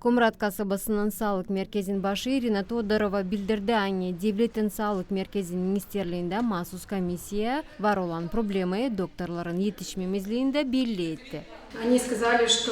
Комрат касабасынын салык мерkezin başı Ирина Тодорова билдирди. Ани Devletin Sağlık Merkezi Министрлигинде махсус комиссия бар olan проблемы докторларын yetişmemizliğinde belli etti. Они сказали, что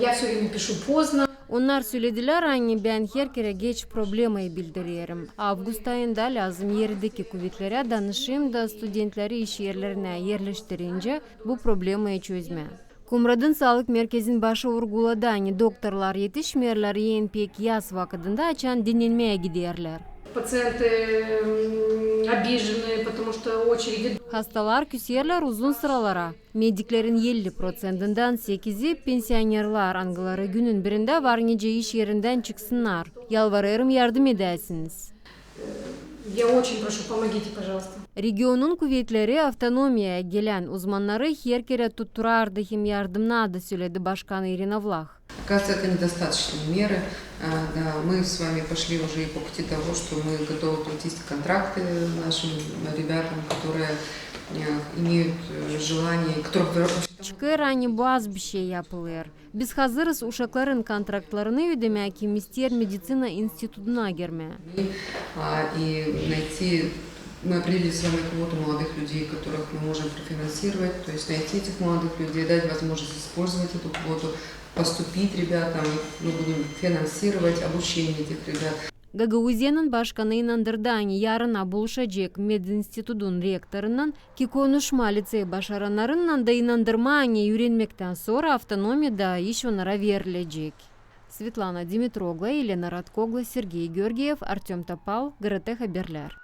я все время пишу поздно. Onlar söylediler, hani ben her kere geç problemayı bildiriyorum. Avgust ayında lazım yerdeki kuvvetlere danışayım da studentleri iş yerlerine yerleştirince bu problemi çözme. Kumrad'ın sağlık merkezin başı vurguladı, hani doktorlar yetişmeyenler en pek yaz vakitinde açan dinlenmeye giderler. Пациенты обижены, потому что очереди. Hastalar küserler uzun sıralara. Mediklerin 50%'ından 8'i pensionerlar angıları günün birinde varınca iş yerinden çıksınlar. Yalvarırım yardım edesiniz. Я очень прошу, помогите, пожалуйста. Regionun kuvvetleri avtonomiyaya gelen uzmanları her kere tutturardı, hem yardımına da söyledi Başkan Irina Vlah. Кажется, это недостаточные меры. Да, мы с вами пошли уже и по пути того, что мы готовы платить контракты нашим ребятам, которые имеют желание, которых Çıkır, hani bu az bir şey yapılır. Biz hazırız uşakların kontraktlarını ödemek, Minister Medicina İnstitutuna girmeye. И найти, мы определили с вами квоту молодых людей, которых мы можем профинансировать, то есть найти этих молодых людей, дать возможность использовать эту квоту, поступить ребятам, мы будем финансировать обучение этих ребят. Gagauzia'nın başkanı inandırdı, hani yarına buluşacak Medinstitut'un rektörünün ki konuşma lisey başaranlarından da inandırma, hani öğrenmekten sonra avtonomiyada iş onlara verilecek. Svetlana Dimitrogla, Elena Radkogla, Sergey Georgiev, Artem Topal, GRT Haberler.